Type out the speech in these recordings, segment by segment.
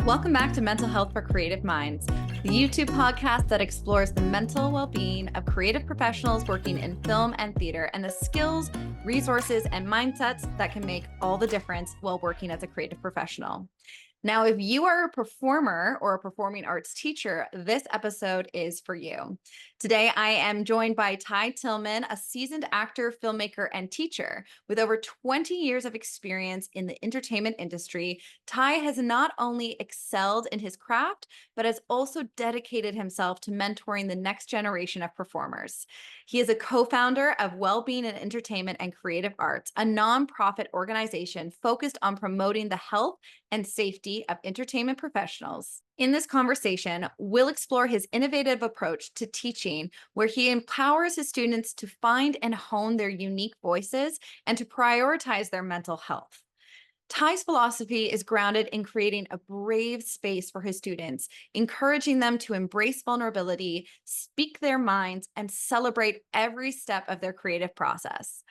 Welcome back to Mental Health for Creative Minds, the YouTube podcast that explores the mental well-being of creative professionals working in film and theater and the skills, resources, and mindsets that can make all the difference while working as a creative professional. Now, if you are a performer or a performing arts teacher, this episode is for you. Today, I am joined by Tyee Tilghman, a seasoned actor, filmmaker, and teacher. With over 20 years of experience in the entertainment industry, Tyee has not only excelled in his craft, but has also dedicated himself to mentoring the next generation of performers. He is a co-founder of Wellbeing and Entertainment and Creative Arts, a nonprofit organization focused on promoting the health and safety of entertainment professionals. In this conversation, we'll explore his innovative approach to teaching, where he empowers his students to find and hone their unique voices and to prioritize their mental health. Tyee's philosophy is grounded in creating a brave space for his students, encouraging them to embrace vulnerability, speak their minds, and celebrate every step of their creative process.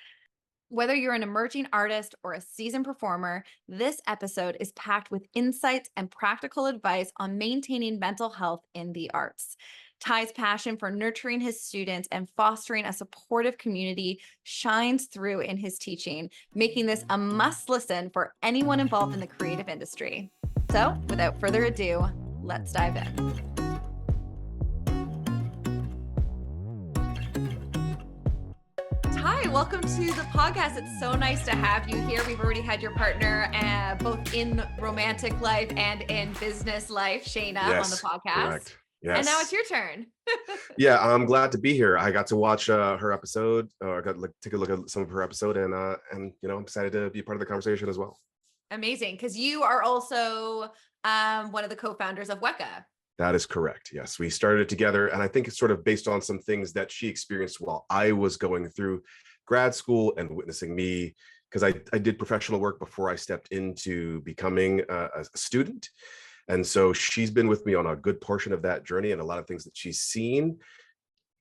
Whether you're an emerging artist or a seasoned performer, this episode is packed with insights and practical advice on maintaining mental health in the arts. Tyee's passion for nurturing his students and fostering a supportive community shines through in his teaching, making this a must listen for anyone involved in the creative industry. So, without further ado, let's dive in. Hi, welcome to the podcast. It's so nice to have you here. We've already had your partner both in romantic life and in business life, Shayna, on the podcast. Correct. Yes. And now it's your turn. Yeah, I'm glad to be here. I got to watch her episode, or I got to take a look at some of her episode, and I'm excited to be a part of the conversation as well. Amazing, because you are also one of the co-founders of WECA. That is correct. Yes, we started it together, and I think it's sort of based on some things that she experienced while I was going through grad school and witnessing me, because I did professional work before I stepped into becoming a student. And so she's been with me on a good portion of that journey, and a lot of things that she's seen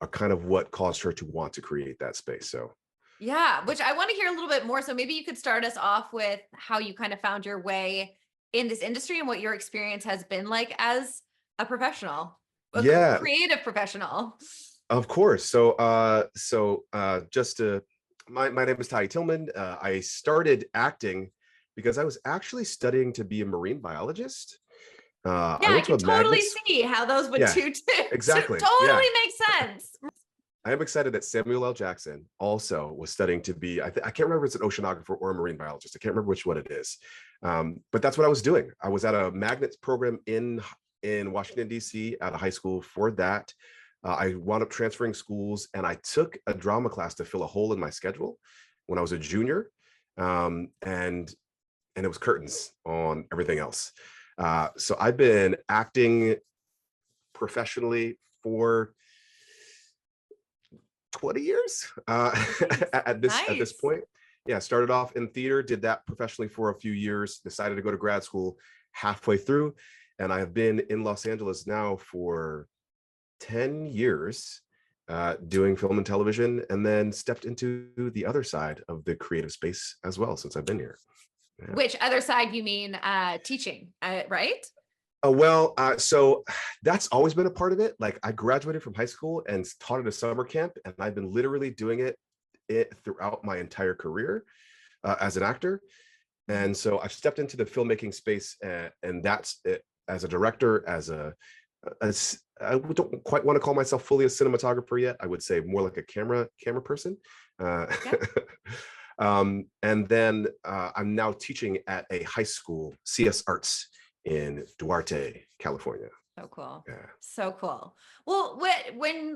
are kind of what caused her to want to create that space. So yeah, which I want to hear a little bit more. So maybe you could start us off with how you kind of found your way in this industry and what your experience has been like as a professional, a creative professional. Of course. So my name is Tyee Tilghman. I started acting because I was actually studying to be a marine biologist. I can totally see how those would exactly totally make sense. I am excited that Samuel L. Jackson also was studying to be, I can't remember if it's an oceanographer or a marine biologist. I can't remember which one it is. But that's what I was doing. I was at a magnets program in Washington, D.C. at a high school for that. I wound up transferring schools, and I took a drama class to fill a hole in my schedule when I was a junior. And it was curtains on everything else. So I've been acting professionally for 20 years at this point. Yeah, started off in theater, did that professionally for a few years, decided to go to grad school halfway through, and I have been in Los Angeles now for 10 years doing film and television, and then stepped into the other side of the creative space as well since I've been here. Yeah. Which other side you mean teaching, right? So that's always been a part of it. Like, I graduated from high school and taught at a summer camp, and I've been literally doing it throughout my entire career as an actor. And so I've stepped into the filmmaking space, and that's it. As a director, I don't quite want to call myself fully a cinematographer yet. I would say more like a camera person. And then I'm now teaching at a high school, CS Arts, in Duarte, California. So cool. Yeah. So cool. Well,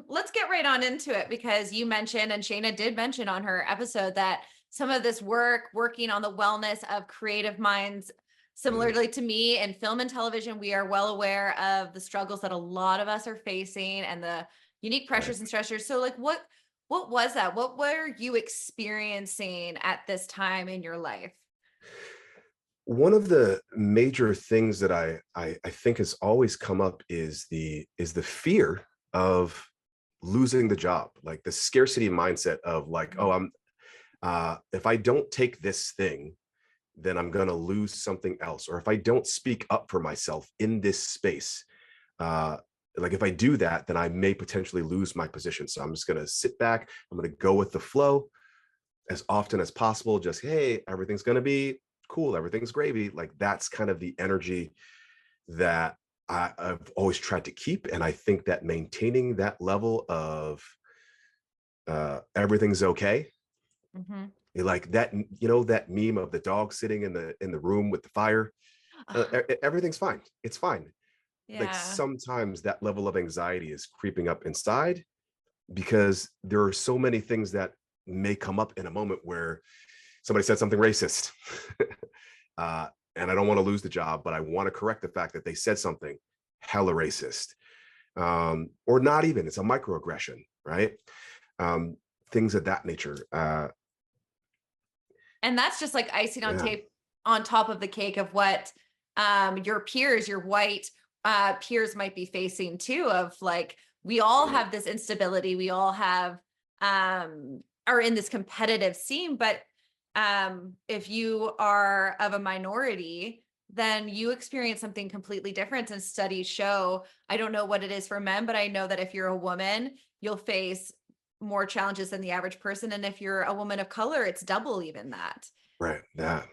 let's get right on into it, because you mentioned, and Shayna did mention on her episode, that some of this working on the wellness of creative minds, similarly to me in film and television, we are well aware of the struggles that a lot of us are facing and the unique pressures and stressors. So like, what was that? What were you experiencing at this time in your life? One of the major things that I think has always come up is the fear of losing the job, like the scarcity mindset of like, oh, if I don't take this thing, then I'm going to lose something else. Or if I don't speak up for myself in this space, like if I do that, then I may potentially lose my position. So I'm just going to sit back. I'm going to go with the flow as often as possible. Just, hey, everything's going to be cool. Everything's gravy. Like that's kind of the energy that I've always tried to keep. And I think that maintaining that level of everything's okay. Mm-hmm. Like that, that meme of the dog sitting in the room with the fire. Everything's fine. It's fine. Like Yeah. sometimes that level of anxiety is creeping up inside because there are so many things that may come up in a moment where somebody said something racist. And I don't want to lose the job, but I want to correct the fact that they said something hella racist. Or not even, it's a microaggression, right? Things of that nature. And that's just like icing on Yeah. tape on top of the cake of what your peers, your white peers might be facing too, of like, we all have this instability. We all have are in this competitive scene, but if you are of a minority, then you experience something completely different. And studies show, I don't know what it is for men, but I know that if you're a woman, you'll face more challenges than the average person. And if you're a woman of color, it's double even that. Right. That.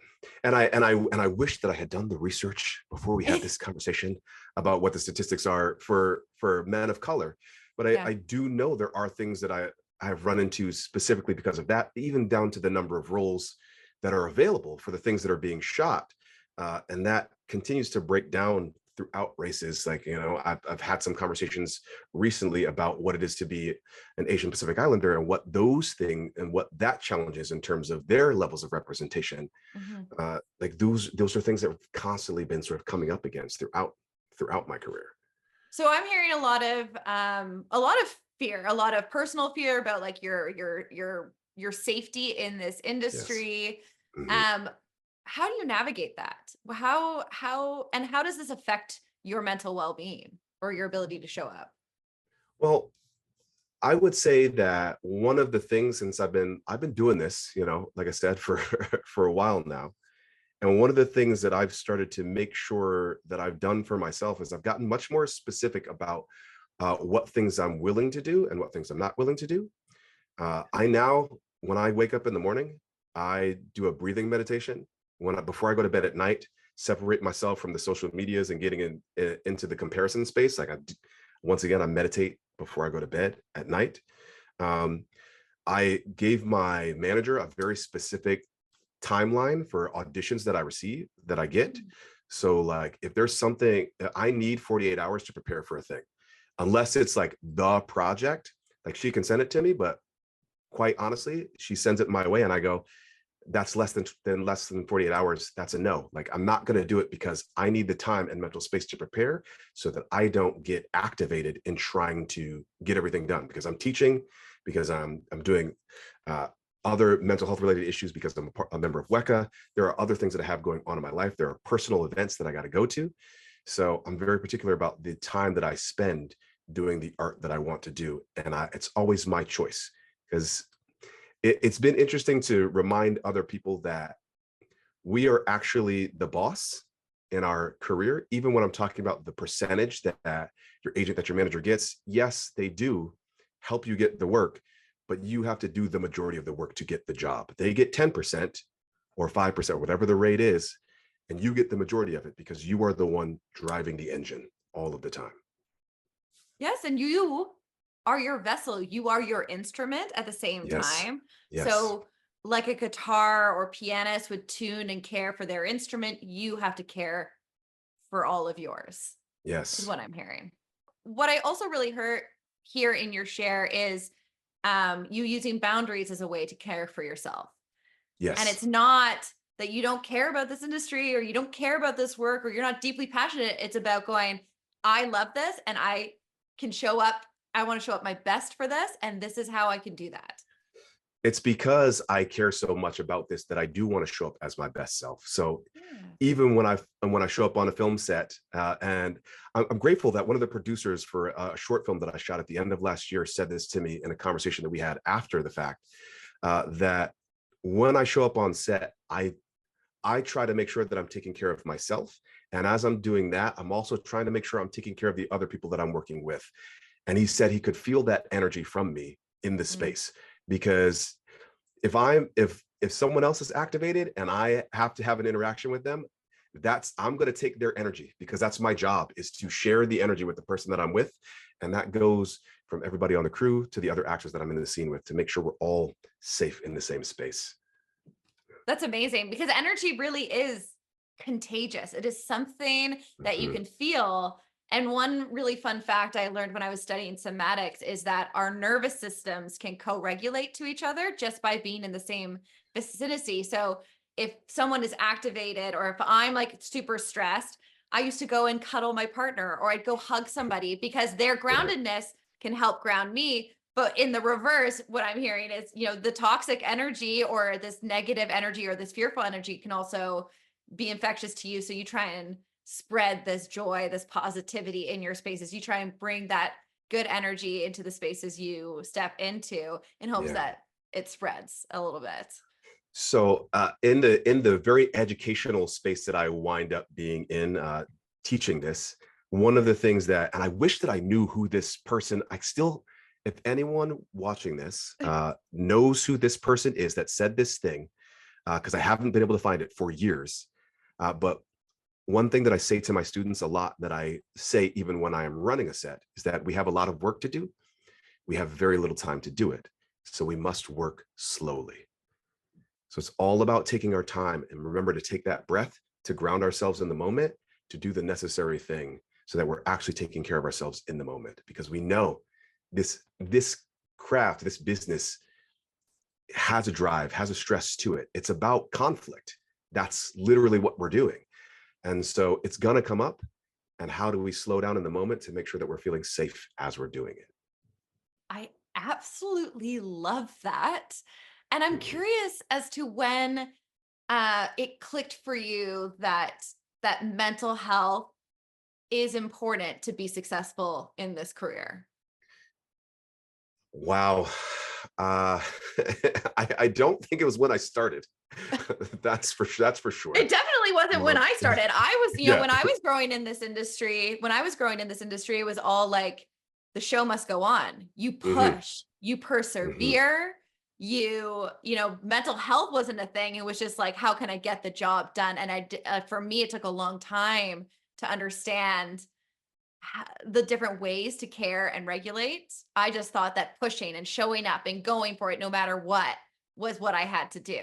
And I wish that I had done the research before we had this conversation about what the statistics are for men of color. But Yeah. I do know there are things that I have run into specifically because of that, even down to the number of roles that are available for the things that are being shot. And that continues to break down throughout races. Like, I've had some conversations recently about what it is to be an Asian Pacific Islander and what those things and what that challenge is in terms of their levels of representation. Mm-hmm. Like those are things that have constantly been sort of coming up against throughout my career. So I'm hearing a lot of fear, a lot of personal fear about like your safety in this Yes. industry. Mhm. Um, how do you navigate that? How does this affect your mental well-being or your ability to show up? Well, I would say that one of the things, since I've been doing this, like I said, for for a while now, and one of the things that I've started to make sure that I've done for myself is I've gotten much more specific about what things I'm willing to do and what things I'm not willing to do. I now, when I wake up in the morning, I do a breathing meditation. Before I go to bed at night, separate myself from the social medias and getting into the comparison space. Once again, I meditate before I go to bed at night. Um, I gave my manager a very specific timeline for auditions that I get. So like if there's something, I need 48 hours to prepare for a thing, unless it's like the project. Like she can send it to me, but quite honestly, she sends it my way and I go, that's less than 48 hours. That's a no. Like I'm not going to do it because I need the time and mental space to prepare so that I don't get activated in trying to get everything done, because I'm teaching, because I'm doing other mental health related issues, because I'm a member of WECA. There are other things that I have going on in my life. There are personal events that I got to go to. So I'm very particular about the time that I spend doing the art that I want to do. And it's always my choice, because it's been interesting to remind other people that we are actually the boss in our career. Even when I'm talking about the percentage that your agent, that your manager gets, yes, they do help you get the work, but you have to do the majority of the work to get the job. They get 10% or 5%, whatever the rate is, and you get the majority of it because you are the one driving the engine all of the time. Yes, and you are your vessel. You are your instrument at the same Yes. time. Yes. So, like a guitar or pianist would tune and care for their instrument, you have to care for all of yours, is Yes. what I'm hearing. What I also really heard here in your share is you using boundaries as a way to care for yourself. And Yes. it's not that you don't care about this industry or you don't care about this work or you're not deeply passionate. It's about going, I love this and I can show up. I want to show up my best for this. And this is how I can do that. It's because I care so much about this that I do want to show up as my best self. So Yeah. even when I show up on a film set, and I'm grateful that one of the producers for a short film that I shot at the end of last year said this to me in a conversation that we had after the fact, that when I show up on set, I try to make sure that I'm taking care of myself. And as I'm doing that, I'm also trying to make sure I'm taking care of the other people that I'm working with. And he said he could feel that energy from me in the Mm. space, because if someone else is activated and I have to have an interaction with them, I'm going to take their energy, because that's my job, is to share the energy with the person that I'm with. And that goes from everybody on the crew to the other actors that I'm in the scene with, to make sure we're all safe in the same space. That's amazing, because energy really is contagious. It is something that you Mhm. can feel. And one really fun fact I learned when I was studying somatics is that our nervous systems can co-regulate to each other just by being in the same vicinity. So if someone is activated, or if I'm like super stressed, I used to go and cuddle my partner, or I'd go hug somebody, because their Right. groundedness can help ground me. But in the reverse, what I'm hearing is, the toxic energy, or this negative energy, or this fearful energy can also be infectious to you. So you try and spread this joy, this positivity in your spaces. You try and bring that good energy into the spaces you step into, in hopes Yeah. that it spreads a little bit. So in the very educational space that I wind up being in, teaching this, one of the things that, and I wish that I knew who this person, if anyone watching this knows who this person is that said this thing, because I haven't been able to find it for years. But one thing that I say to my students a lot, that I say even when I am running a set, is that we have a lot of work to do. We have very little time to do it. So we must work slowly. So it's all about taking our time, and remember to take that breath, to ground ourselves in the moment, to do the necessary thing, so that we're actually taking care of ourselves in the moment. Because we know this craft, this business, has a drive, has a stress to it. It's about conflict. That's literally what we're doing. And so it's going to come up. And how do we slow down in the moment to make sure that we're feeling safe as we're doing it? I absolutely love that. And I'm Mhm. curious as to when it clicked for you that mental health is important to be successful in this career. Wow. Uh, I don't think it was when I started. That's for sure. It definitely wasn't when Um, I started. I was, yeah. when I was growing in this industry, it was all like, the show must go on. You Hmm. push, you Hmm. persevere, mental health wasn't a thing. It was just like, how can I get the job done? And for me, it took a long time to understand the different ways to care and regulate. I just thought that pushing and showing up and going for it no matter what was what I had to do.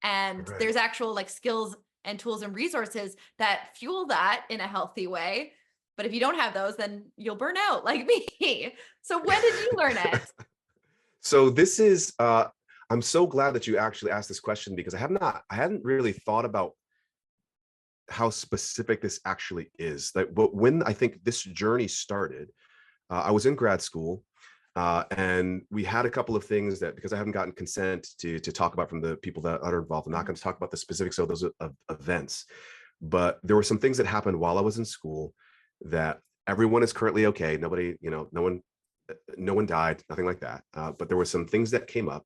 And Right. there's actual like skills and tools and resources that fuel that in a healthy way. But if you don't have those, then you'll burn out like me. So when did you learn it? So this is I'm so glad that you actually asked this question, because I hadn't really thought about how specific this actually is. But when I think this journey started, I was in grad school, and we had a couple of things that, because I haven't gotten consent to talk about from the people that are involved, I'm not going to talk about the specifics of those events. But there were some things that happened while I was in school that everyone is currently okay. Nobody, no one died, nothing like that. But there were some things that came up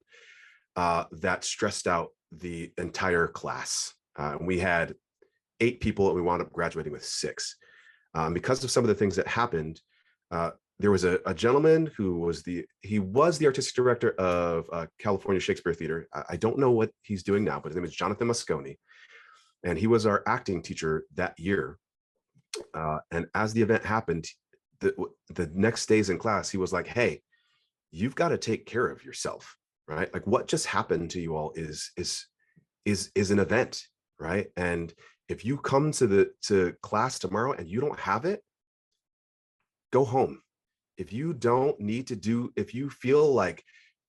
that stressed out the entire class. And we had 8 people, and we wound up graduating with 6. Because of some of the things that happened, uh, there was a gentleman who was the artistic director of California Shakespeare Theater. I don't know what he's doing now, but his name is Jonathan Moscone, and he was our acting teacher that year. And as the event happened, the next days in class, he was like, "Hey, you've got to take care of yourself, right? Like what just happened to you all is an event, right? And if you come to class tomorrow and you don't have it, go home. If you feel like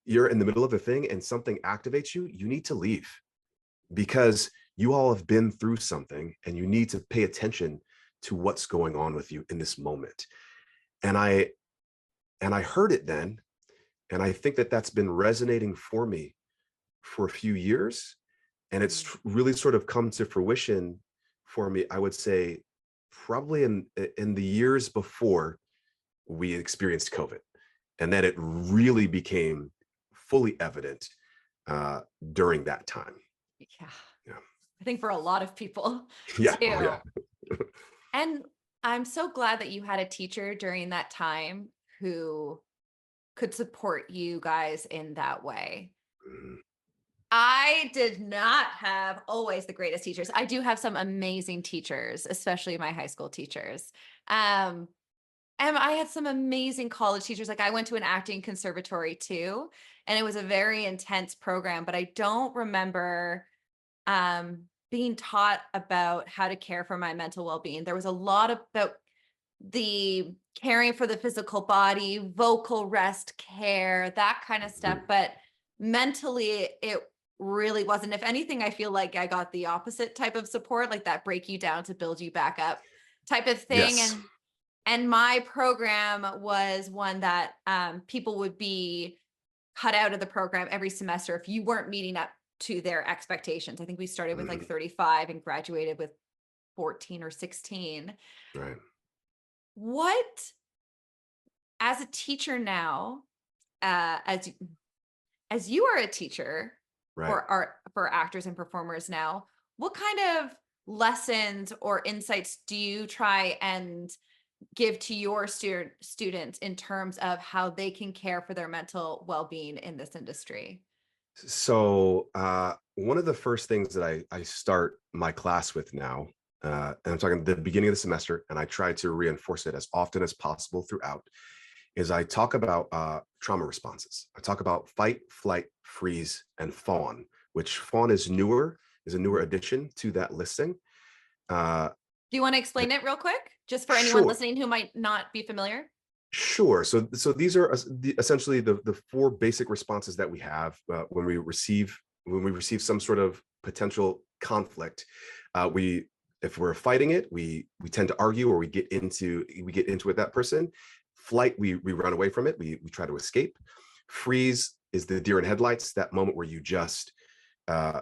you're in the middle of a thing and something activates you, you need to leave, because you all have been through something and you need to pay attention to what's going on with you in this moment." And I heard it then, and I think that that's been resonating for me for a few years, and Mm. it's really sort of come to fruition for me, I would say, probably in the years before we experienced COVID, and then it really became fully evident uh, during that time. Yeah. Yeah. I think for a lot of people Yeah. Oh, too. yeah. And I'm so glad that you had a teacher during that time who could support you guys in that way. Mhm. I did not have always the greatest teachers. I do have some amazing teachers, especially my high school teachers. Um, and I had some amazing college teachers. Like I went to an acting conservatory too, and it was a very intense program, but I don't remember being taught about how to care for my mental well-being. There was a lot about the caring for the physical body, vocal rest care, that kind of stuff. Mhm. But mentally, it really wasn't. If anything, I feel like I got the opposite type of support, like that break you down to build you back up type of thing. Yes. And my program was one that people would be cut out of the program every semester if you weren't meeting up to their expectations. I think we started with like Mhm. 35 and graduated with 14 or 16. Right. What, as a teacher now, uh, as as you are a teacher Right. for art for actors and performers now, what kind of lessons or insights do you try and give to your students in terms of how they can care for their mental well-being in this industry? So one of the first things that I start my class with now, and I'm talking the beginning of the semester, and I try to reinforce it as often as possible throughout, is I talk about trauma responses. I talk about fight, flight, freeze, and fawn, which fawn is a newer addition to that listing. Uh, Do you want to th- explain it real quick, just for anyone sure. listening who might not be familiar? Sure. So these are essentially the four basic responses that we have when we receive some sort of potential conflict. We if we're fighting it, we tend to argue or we get into it with that person. Flight, we run away from it. We try to escape. Freeze is the deer in headlights, that moment where you just uh,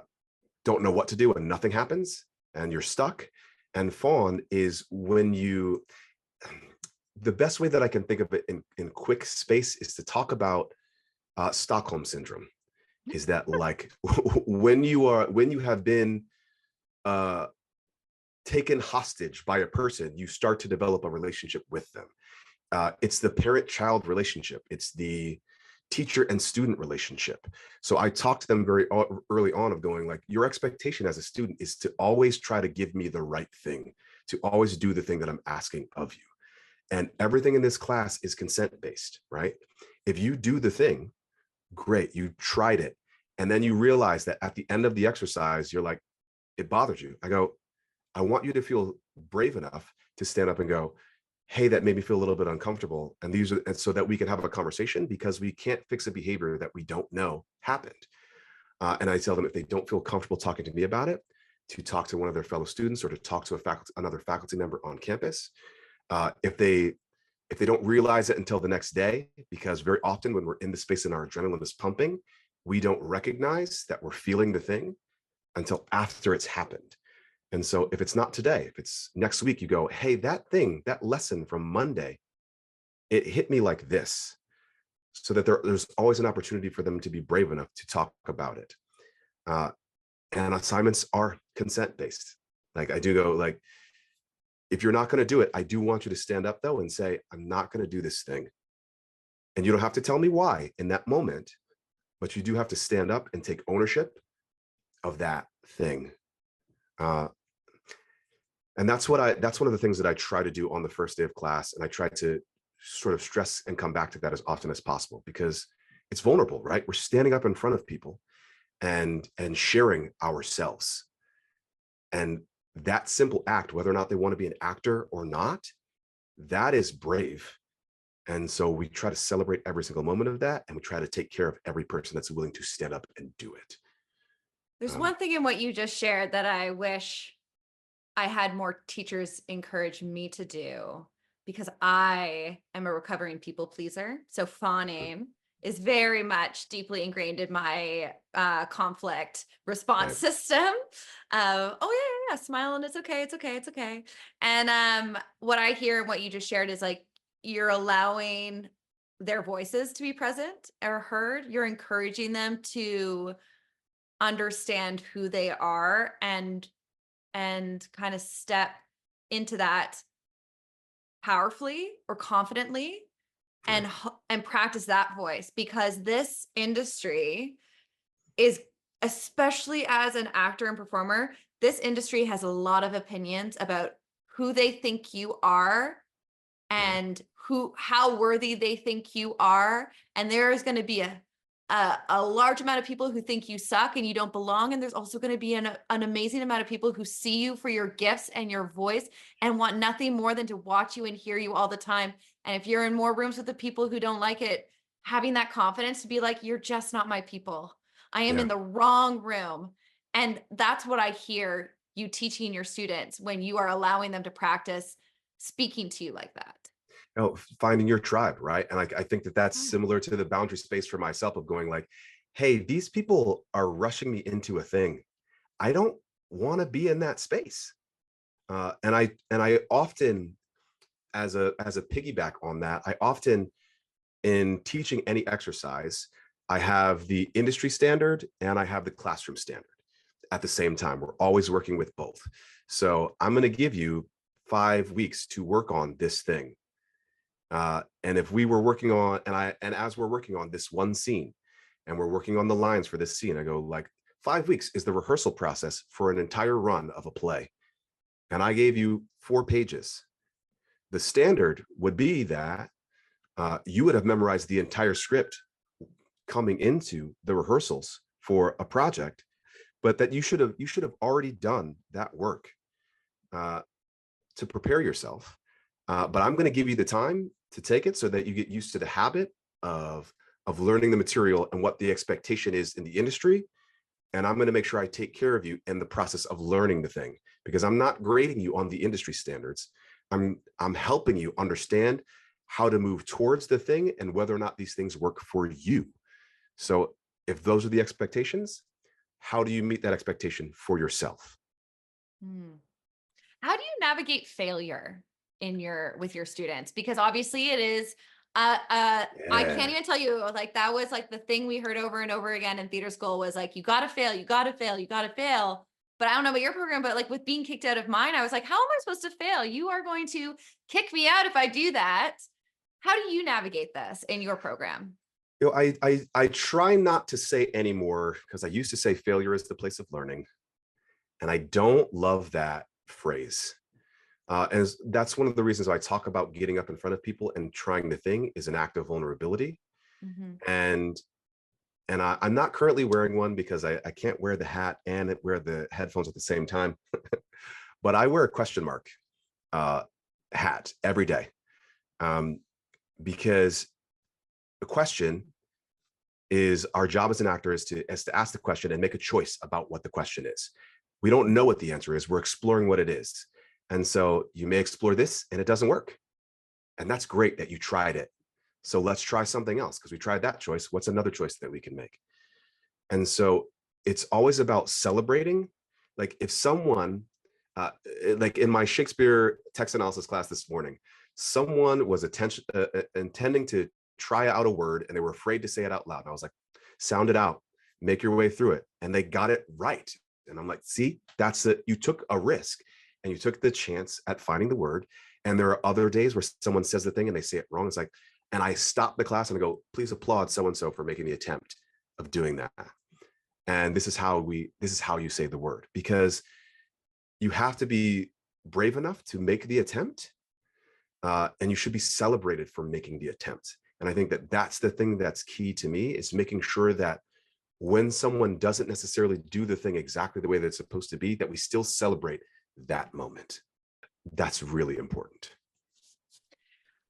don't know what to do and nothing happens and you're stuck. And fawn is when you the best way that I can think of it in quick space is to talk about Stockholm syndrome. Is that like when you have been uh, taken hostage by a person, you start to develop a relationship with them. It's the parent-child relationship. It's the teacher and student relationship. So I talked to them very early on of going like, your expectation as a student is to always try to give me the right thing, to always do the thing that I'm asking of you. And everything in this class is consent based, right? If you do the thing, great, you tried it. And then you realize that at the end of the exercise, you're like, it bothers you. I go, I want you to feel brave enough to stand up and go, hey, that made me feel a little bit uncomfortable. And so that we can have a conversation because we can't fix a behavior that we don't know happened. And I tell them if they don't feel comfortable talking to me about it, to talk to one of their fellow students or to talk to another faculty member on campus. If they don't realize it until the next day, because very often when we're in the space and our adrenaline is pumping, we don't recognize that we're feeling the thing until after it's happened. And so if it's not today, if it's next week, you go, hey, that thing, that lesson from Monday, it hit me like this. So that there's always an opportunity for them to be brave enough to talk about it. Uh, and assignments are consent based. Like I do go like, if you're not going to do it, I do want you to stand up though and say, I'm not going to do this thing. And you don't have to tell me why in that moment, but you do have to stand up and take ownership of that thing. Uh, and that's one of the things that I try to do on the first day of class. And I try to sort of stress and come back to that as often as possible because it's vulnerable, right? We're standing up in front of people and sharing ourselves. And that simple act, whether or not they want to be an actor or not, that is brave. And so we try to celebrate every single moment of that. And we try to take care of every person that's willing to stand up and do it. There's Um, one thing in what you just shared that I wish I had more teachers encourage me to do because I am a recovering people pleaser. So fawning is very much deeply ingrained in my conflict response right. system. Of, oh yeah, smile and it's okay, it's okay, it's okay. And what I hear and what you just shared is like you're allowing their voices to be present or heard. You're encouraging them to understand who they are and kind of step into that powerfully or confidently Yeah. and practice that voice, because this industry is, especially as an actor and performer, this industry has a lot of opinions about who they think you are Yeah. and how worthy they think you are, and there is going to be a large amount of people who think you suck and you don't belong, and there's also going to be an amazing amount of people who see you for your gifts and your voice and want nothing more than to watch you and hear you all the time. And if you're in more rooms with the people who don't like it, having that confidence to be like, you're just not my people, I am Yeah. in the wrong room. And that's what I hear you teaching your students when you are allowing them to practice speaking to you like that. Finding your tribe, right? And I think that that's Yeah. similar to the boundary space for myself of going like, hey, these people are rushing me into a thing. I don't want to be in that space. And I often, as a piggyback on that, I often, in teaching any exercise, I have the industry standard and I have the classroom standard at the same time. We're always working with both. So I'm going to give you 5 weeks to work on this thing. And if we were working on, and as we're working on this one scene, and we're working on the lines for this scene, I go like, 5 weeks is the rehearsal process for an entire run of a play. And I gave you 4 pages. The standard would be that you would have memorized the entire script coming into the rehearsals for a project, but that you should have already done that work uh, to prepare yourself. But I'm going to give you the time to take it so that you get used to the habit of learning the material and what the expectation is in the industry. And I'm going to make sure I take care of you in the process of learning the thing, because I'm not grading you on the industry standards. I'm helping you understand how to move towards the thing and whether or not these things work for you. So if those are the expectations, how do you meet that expectation for yourself? Hmm. How do you navigate failure in with your students? Because obviously it is, I can't Yeah. even tell you, like, that was like the thing we heard over and over again in theater school was like, you got to fail, you got to fail, you got to fail. But I don't know about your program, but like with being kicked out of mine, I was like, how am I supposed to fail? You are going to kick me out if I do that. How do you navigate this in your program? I try not to say anymore, because I used to say failure is the place of learning, and I don't love that phrase. And that's one of the reasons I talk about getting up in front of people and trying the thing is an act of vulnerability. Mhm. And I'm not currently wearing one because I can't wear the hat and wear the headphones at the same time. But I wear a question mark uh, hat every day, um, because the question is, our job as an actor is to ask the question and make a choice about what the question is. We don't know what the answer is. We're exploring what it is. And so you may explore this and it doesn't work. And that's great that you tried it. So let's try something else, because we tried that choice. What's another choice that we can make? And so it's always about celebrating. Like if someone, like in my Shakespeare text analysis class this morning, someone was intending to try out a word and they were afraid to say it out loud. And I was like, sound it out, make your way through it. And they got it right. And I'm like, see, that's it. You took a risk and you took the chance at finding the word. And there are other days where someone says the thing and they say it wrong. It's like, and I stop the class and I go, please applaud so-and-so for making the attempt of doing that. And this is how you say the word, because you have to be brave enough to make the attempt, and you should be celebrated for making the attempt. And I think that that's the thing that's key to me, is making sure that when someone doesn't necessarily do the thing exactly the way that it's supposed to be, that we still celebrate that moment. That's really important.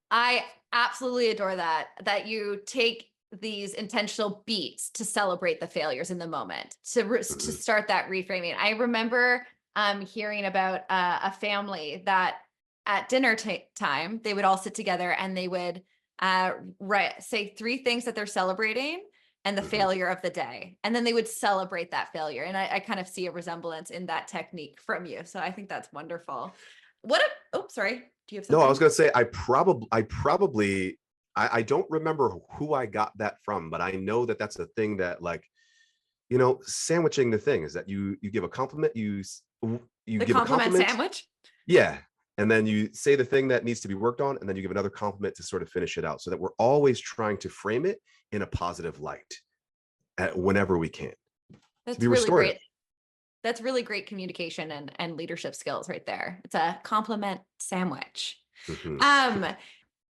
I absolutely adore that you take these intentional beats to celebrate the failures in the moment, to Mhm. start that reframing. I remember hearing about a family that at dinner time, they would all sit together and they would say 3 things that they're celebrating and the Mhm. failure of the day. And then they would celebrate that failure. And I kind of see a resemblance in that technique from you. So I think that's wonderful. What if, oh, sorry. Do you have No, I was something? going to say, I don't remember who I got that from, but I know that that's a thing that, like, sandwiching the thing is that you give a compliment, you The give a compliment compliment. sandwich. Yeah. And then you say the thing that needs to be worked on, and then you give another compliment to sort of finish it out, so that we're always trying to frame it in a positive light whenever we can, to That's be really restorative. great. That's really great communication and leadership skills right there. It's a compliment sandwich. Mhm. Um,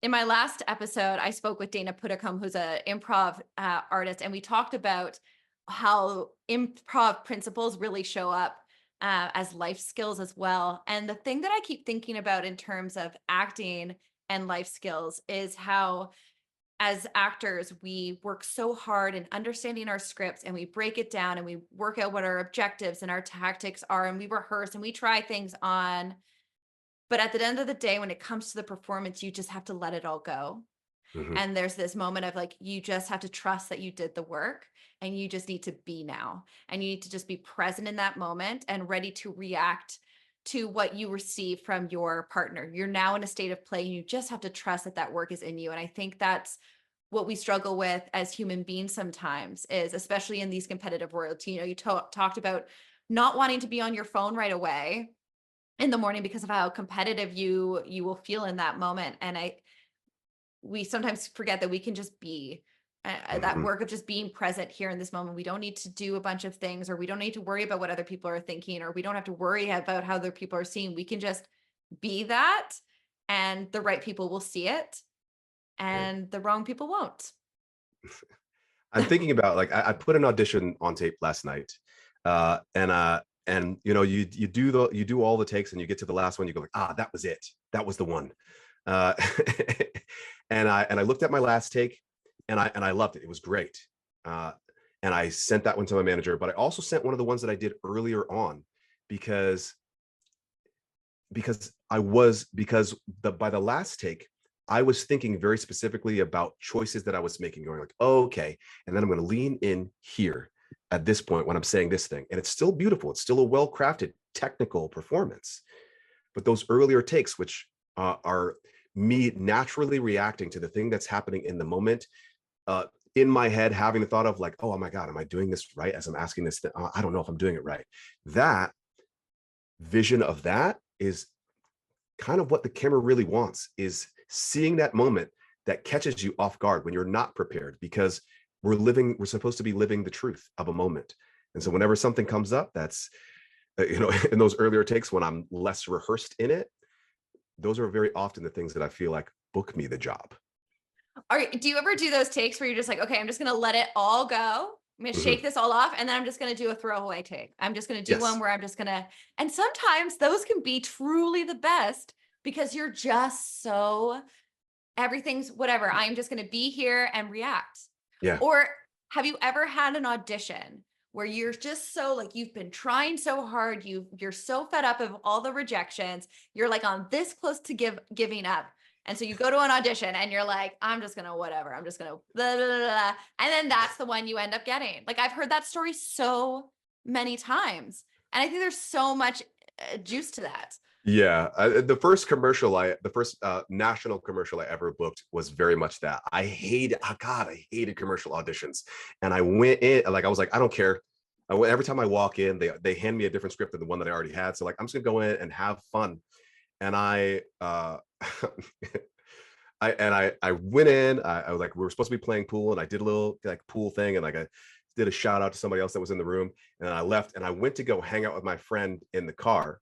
in my last episode, I spoke with Dana Puddicombe, who's an improv artist, and we talked about how improv principles really show up as life skills as well. And the thing that I keep thinking about in terms of acting and life skills is how, as actors, we work so hard in understanding our scripts, and we break it down, and we work out what our objectives and our tactics are, and we rehearse and we try things on. But at the end of the day, when it comes to the performance, you just have to let it all go. Mhm. And there's this moment of like, you just have to trust that you did the work, and you just need to be now. And you need to just be present in that moment and ready to react to what you receive from your partner. You're now in a state of play. And you just have to trust that that work is in you. And I think that's what we struggle with as human beings sometimes, is especially in these competitive worlds. You talked about not wanting to be on your phone right away in the morning because of how competitive you will feel in that moment. And we sometimes forget that we can just be that Mhm. work of just being present here in this moment. We don't need to do a bunch of things, or we don't need to worry about what other people are thinking, or we don't have to worry about how other people are seeing. We can just be that, and the right people will see it, Yeah. and the wrong people won't. I'm thinking about, like, I put an audition on tape last night, and you do all the takes, and you get to the last one, you go like, that was it, that was the one. uh, and I looked at my last take, and I loved it. It was great. uh, and I sent that one to my manager, but I also sent one of the ones that I did earlier on, because by the last take, I was thinking very specifically about choices that I was making, going like, oh, okay, and then I'm going to lean in here at this point when I'm saying this thing, and it's still beautiful. It's still a well-crafted technical performance. But those earlier takes, which are me naturally reacting to the thing that's happening in the moment, uh, in my head, having the thought of like, oh my God, am I doing this right? As I'm asking this, I don't know if I'm doing it right. That vision of that is kind of what the camera really wants, is seeing that moment that catches you off guard when you're not prepared, because we're supposed to be living the truth of a moment. And so whenever something comes up that's in those earlier takes, when I'm less rehearsed in it, those are very often the things that I feel like book me the job. Do you ever do those takes where you're just like, okay, I'm just going to let it all go. I'm going to Mhm. shake this all off, and then I'm just going to do a throwaway take. I'm just going to do one Yes. where I'm just going to, and sometimes those can be truly the best because you're just so, everything's whatever. I'm just going to be here and react. Yeah. Or have you ever had an audition where you're just so like, you've been trying so hard, you're so fed up of all the rejections, you're like on this close to giving up. And so you go to an audition and you're like, I'm just gonna whatever, I'm just gonna blah, blah, blah, blah. And then that's the one you end up getting. Like, I've heard that story so many times. And I think there's so much juice to that. Yeah, the first national commercial I ever booked was very much that. I hated commercial auditions, and I went in like I was like, I don't care. Every time I walk in, they hand me a different script than the one that I already had. So like, I'm just gonna go in and have fun. And I went in. I was like, we were supposed to be playing pool, and I did a little like pool thing, and like I did a shout out to somebody else that was in the room, and then I left, and I went to go hang out with my friend in the car.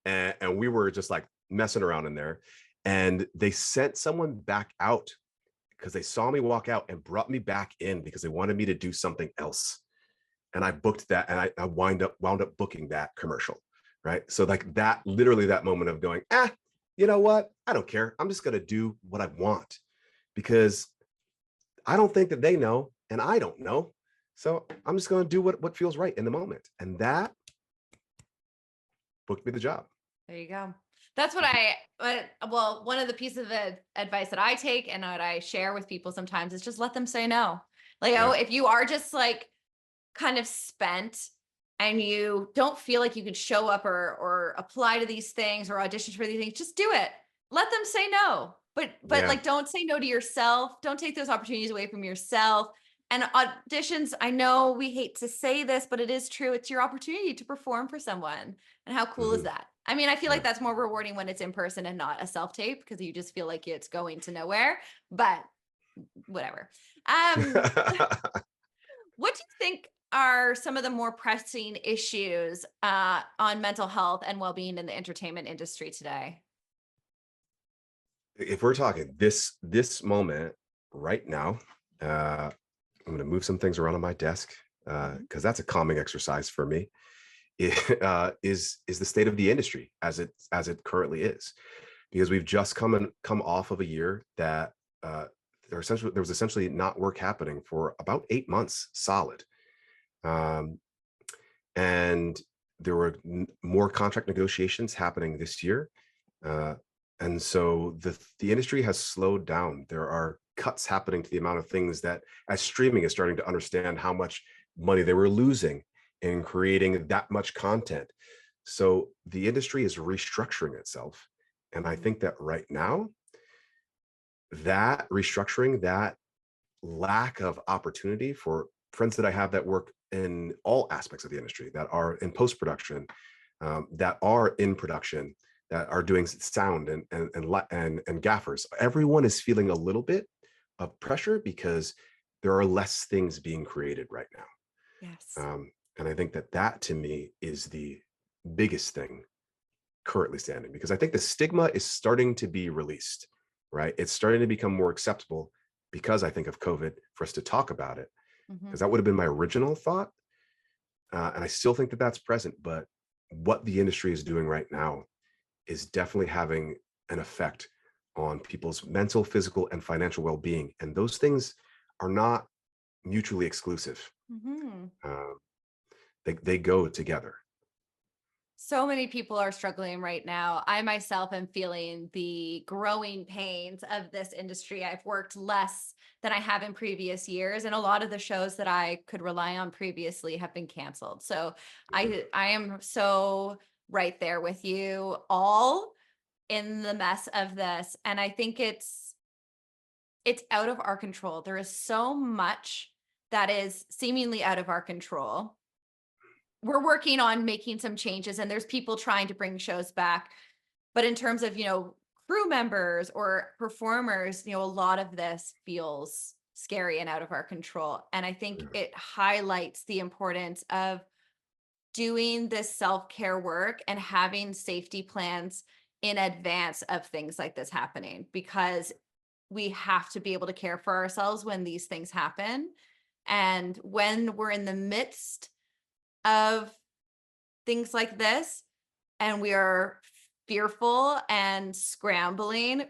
And we were just like messing around in there, and they sent someone back out because they saw me walk out and brought me back in because they wanted me to do something else. And I booked that, and I wound up booking that commercial. Right. So like that, literally that moment of going, you know what, I don't care, I'm just going to do what I want, because I don't think that they know, and I don't know, so I'm just going to do what feels right in the moment, and that booked me the job. There you go. That's what well, one of the pieces of advice that I take and what I share with people sometimes is just let them say no. Like, oh, Yeah. if you are just like kind of spent and you don't feel like you can show up or apply to these things or audition for these things, just do it. Let them say no. But Yeah. like, don't say no to yourself. Don't take those opportunities away from yourself. And auditions, I know we hate to say this, but it is true. It's your opportunity to perform for someone. And how cool is Mhm. that? I mean, I feel like Yeah. that's more rewarding when it's in person and not a self tape because you just feel like it's going to nowhere. But whatever. Um, what do you think are some of the more pressing issues on mental health and well being in the entertainment industry today? If we're talking this moment right now, I'm going to move some things around on my desk Mhm. because that's a calming exercise for me. Is the state of the industry as it currently is, because we've just come off of a year that uh, there was essentially not work happening for about 8 months solid, um, and there were more contract negotiations happening this year. Uh, and so the industry has slowed down. There are cuts happening to the amount of things that, as streaming is starting to understand how much money they were losing in creating that much content. So the industry is restructuring itself. And I Mhm. think that right now, that restructuring, that lack of opportunity for friends that I have that work in all aspects of the industry, that are in post production, that are in production, that are doing sound and gaffers. Everyone is feeling a little bit of pressure because there are less things being created right now. Yes. And I think that to me is the biggest thing currently standing, because I think the stigma is starting to be released, right? It's starting to become more acceptable because I think of COVID for us to talk about it, because Mhm. that would have been my original thought. And I still think that that's present, but what the industry is doing right now is definitely having an effect on people's mental, physical, and financial well-being. And those things are not mutually exclusive. Mhm. Uh, they go together. So many people are struggling right now. I myself am feeling the growing pains of this industry. I've worked less than I have in previous years, and a lot of the shows that I could rely on previously have been canceled. So Mhm. I am so right there with you all in the mess of this. And I think it's out of our control. There is so much that is seemingly out of our control. We're working on making some changes and there's people trying to bring shows back. But in terms of, crew members or performers, a lot of this feels scary and out of our control. And I think Yeah. it highlights the importance of doing this self-care work and having safety plans in advance of things like this happening, because we have to be able to care for ourselves when these things happen. And when we're in the midst of things like this and we are fearful and scrambling,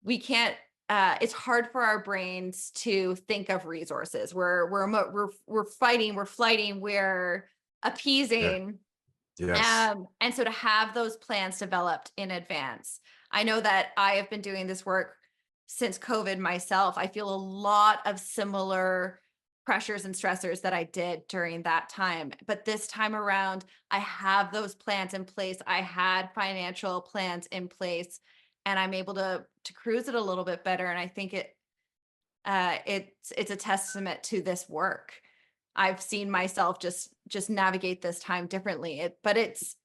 we can't it's hard for our brains to think of resources. We're fighting, we're flighting, we're Yeah. appeasing. Yes. And so to have those plans developed in advance. I know that I have been doing this work since COVID myself. I feel a lot of similar pressures and stressors that I did during that time. But this time around, I have those plans in place. I had financial plans in place and I'm able to cruise it a little bit better. And I think it's a testament to this work. I've seen myself just navigate this time differently. But it's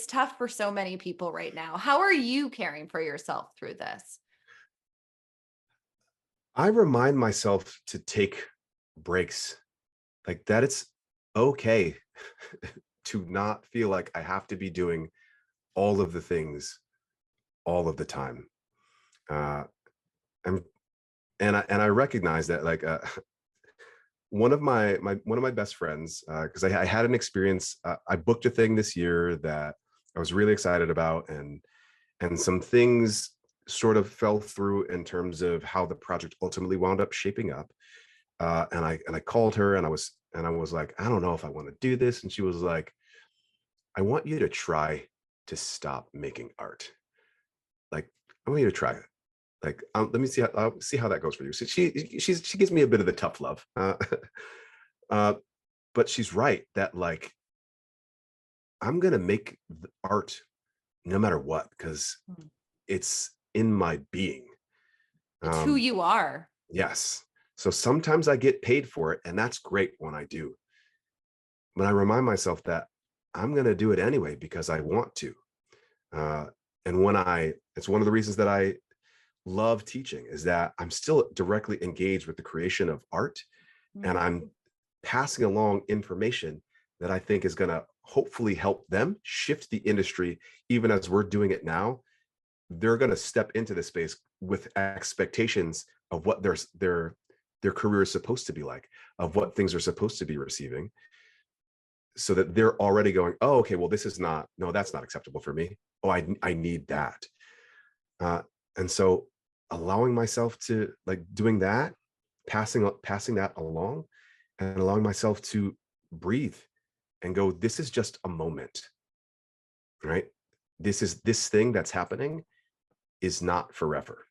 tough for so many people right now. How are you caring for yourself through this? I remind myself to take breaks, like that it's okay to not feel like I have to be doing all of the things all of the time. Uh, and and I recognize that, like, one of my best friends, because I had an experience. I booked a thing this year that I was really excited about, and some things sort of fell through in terms of how the project ultimately wound up shaping up. And I called her and I was like, I don't know if I want to do this, and she was like, I want you to try to stop making art. Like, I want you to try it. Like, let me see I'll see how that goes for you. So she gives me a bit of the tough love, uh, but she's right that, like, I'm gonna make the art no matter what, because Mm. it's in my being. It's who Um, you are. yes. So sometimes I get paid for it, and that's great when I do. But I remind myself that I'm going to do it anyway because I want to. Uh, and it's one of the reasons that I love teaching, is that I'm still directly engaged with the creation of art, and Mhm. I'm passing along information that I think is going to hopefully help them shift the industry. Even as we're doing it now, they're going to step into this space with expectations of what their career is supposed to be like, of what things are supposed to be receiving, so that they're already going, oh, okay, well, this is not, no, that's not acceptable for me. Oh, I need that. Uh, and so allowing myself to, like, doing that, passing that along, and allowing myself to breathe and go, this is just a moment, right? This thing that's happening is not forever.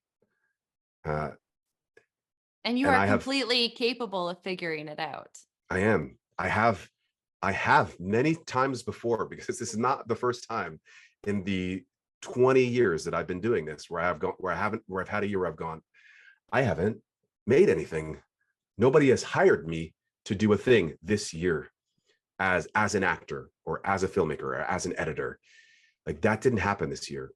Uh, And you and are I have, completely capable of figuring it out. I am, I have many times before, because this is not the first time in the 20 years that I've been doing this where I've had a year where I've gone, I haven't made anything. Nobody has hired me to do a thing this year as an actor or as a filmmaker or as an editor. Like, that didn't happen this year.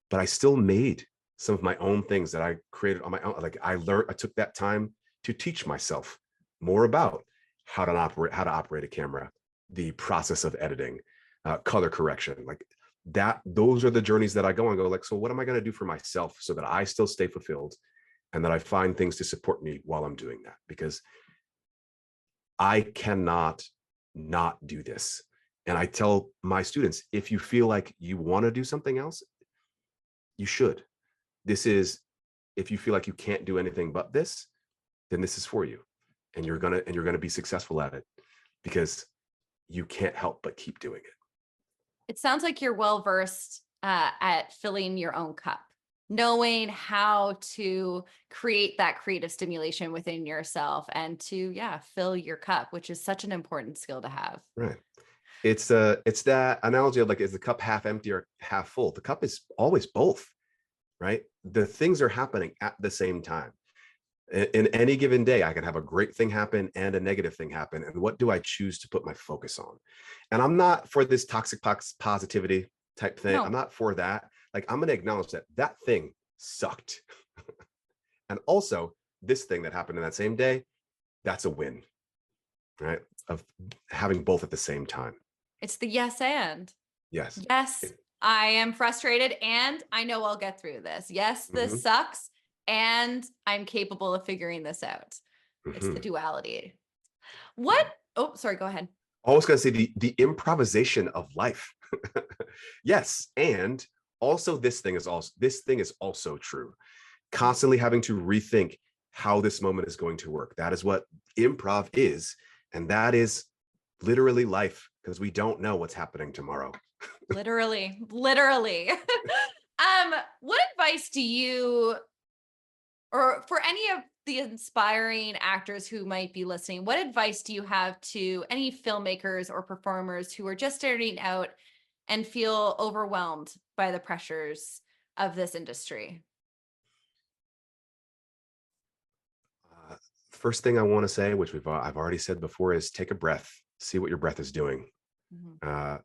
But I still made some of my own things that I created on my own. Like, I took that time to teach myself more about how to operate a camera, the process of editing, color correction, like that. Those are the journeys that I go and go, like, so what am I going to do for myself so that I still stay fulfilled, and that I find things to support me while I'm doing that? Because I cannot not do this. And I tell my students, if you feel like you want to do something else, you should. This is, if you feel like you can't do anything but this, then this is for you. And you're gonna be successful at it, because you can't help but keep doing it. It sounds like you're well versed at filling your own cup, knowing how to create that creative stimulation within yourself and to, yeah, fill your cup, which is such an important skill to have. Right. It's that analogy of, like, is the cup half empty or half full? The cup is always both, right? The things are happening at the same time. In any given day, I can have a great thing happen and a negative thing happen. And what do I choose to put my focus on? And I'm not for this toxic positivity type thing. I'm No, not for that. Like, I'm going to acknowledge that that thing sucked. And also, this thing that happened in that same day, that's a win, right? Of having both at the same time. it's the yes and. Yes. Yes, I am frustrated and I know I'll get through this. Yes, this Mhm, sucks and I'm capable of figuring this out. It's the mhm. duality. What? Oh, sorry, go ahead. I was going to say the improvisation of life. Yes, and also this thing is also true. Constantly having to rethink how this moment is going to work. That is what improv is, and that is literally life, because we don't know what's happening tomorrow. Literally, literally. What advice do you, or for any of the inspiring actors who might be listening, what advice do you have to any filmmakers or performers who are just starting out and feel overwhelmed by the pressures of this industry? Uh, First thing I want to say, which I've already said before, is take a breath, see what your breath is doing. Mhm. Uh,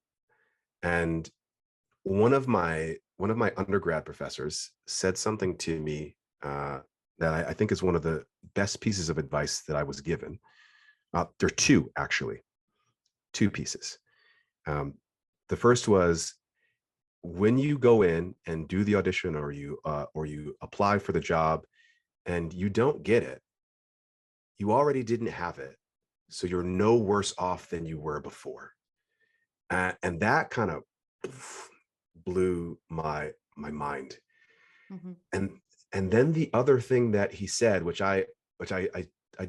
and one of my undergrad professors said something to me, that I think is one of the best pieces of advice that I was given. There are two, actually, two pieces. Um, the first was, when you go in and do the audition, or you apply for the job and you don't get it, you already didn't have it, so you're no worse off than you were before. And that kind of blew my mind. Mhm. And then the other thing that he said, which I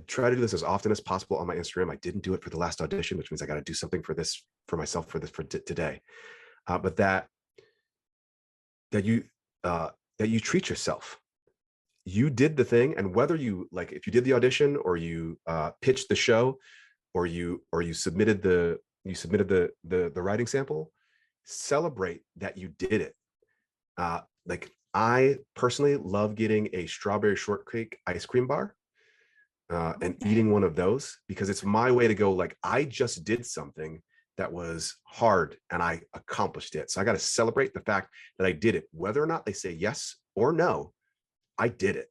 try to do this as often as possible on my Instagram. I didn't do it for the last audition, which means I got to do something for this, for myself, for today. But that you uh, that you treat yourself. You did the thing, and whether you, like, if you did the audition, or you pitched the show, or you submitted the writing sample, celebrate that you did it. Like, I personally love getting a strawberry shortcake ice cream bar. and eating one of those, because it's my way to go, like, I just did something that was hard and I accomplished it. So I got to celebrate the fact that I did it, whether or not they say yes or no, I did it.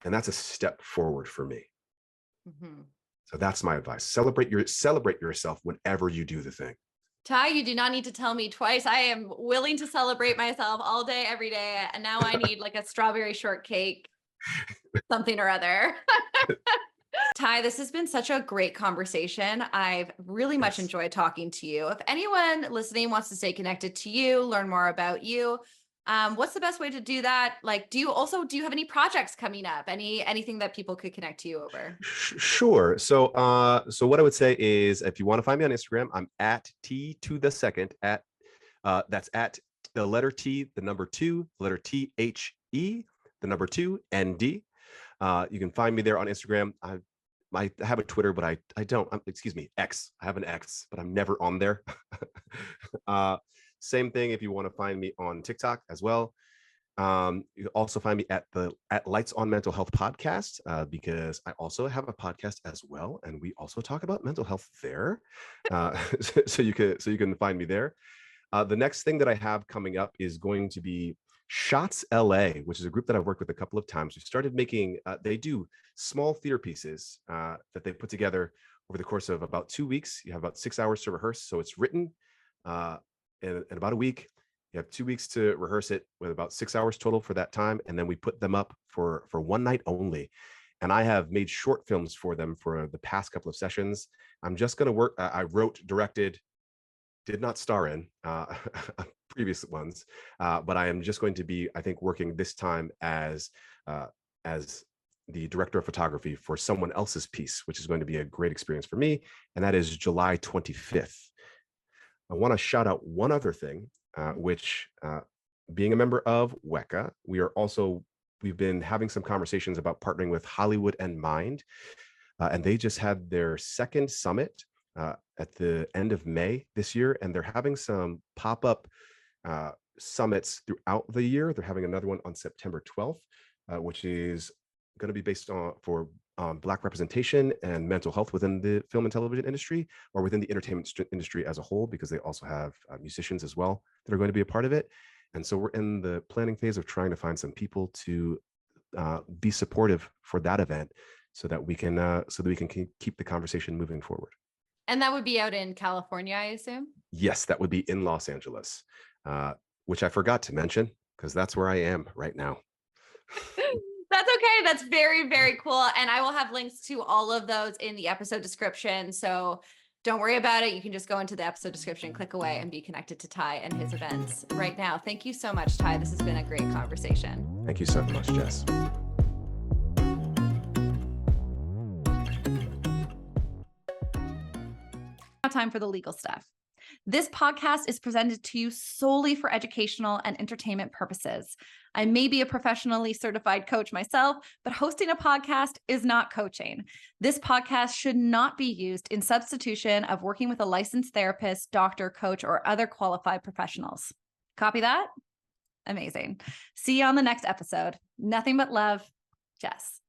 And that's a step forward for me. Mm-hmm. So that's my advice. Celebrate yourself whenever you do the thing. Ty, you do not need to tell me twice. I am willing to celebrate myself all day, every day. And now I need like a strawberry shortcake, something or other. Ty, this has been such a great conversation. I've really much Yes. enjoyed talking to you. If anyone listening wants to stay connected to you, learn more about you, what's the best way to do that? Like, do you have any projects coming up? Anything that people could connect to you over? Sure. So what I would say is, if you want to find me on Instagram, I'm at T to the second at that's at the letter T, the number 2, the letter THE, the number 2 ND. You can find me there on Instagram. I have a Twitter, but I don't. Excuse me, X. I have an X, but I'm never on there. Same thing if you want to find me on TikTok as well. You can also find me at Lights on Mental Health podcast, because I also have a podcast as well, and we also talk about mental health there. So you can find me there. The next thing that I have coming up is going to be Shots LA, which is a group that I've worked with a couple of times. We started making, they do small theater pieces that they put together over the course of about 2 weeks. You have about 6 hours to rehearse. So it's written in about a week. You have 2 weeks to rehearse it, with about 6 hours total for that time. And then we put them up for one night only. And I have made short films for them for the past couple of sessions. I'm just going to work. I wrote, directed, did not star in previous ones, but I am just going to be, I think, working this time as the director of photography for someone else's piece, which is going to be a great experience for me. And that is July 25th. I want to shout out one other thing, which being a member of WECA, we've been having some conversations about partnering with Hollywood and Mind, and they just had their second summit at the end of May this year, and they're having some pop-up summits throughout the year. They're having another one on September 12th, which is going to be based on Black representation and mental health within the film and television industry, or within the entertainment industry as a whole, because they also have musicians as well that are going to be a part of it. And so we're in the planning phase of trying to find some people to be supportive for that event, so that we can keep the conversation moving forward. And that would be out in California, I assume? Yes, that would be in Los Angeles, which I forgot to mention, because that's where I am right now. That's okay. That's very, very cool. And I will have links to all of those in the episode description. So don't worry about it. You can just go into the episode description, click away, and be connected to Ty and his events right now. Thank you so much, Ty. This has been a great conversation. Thank you so much, Jess. Now time for the legal stuff. This podcast is presented to you solely for educational and entertainment purposes. I may be a professionally certified coach myself, but hosting a podcast is not coaching. This podcast should not be used in substitution of working with a licensed therapist, doctor, coach, or other qualified professionals. Copy that? Amazing. See you on the next episode. Nothing but love, Jess.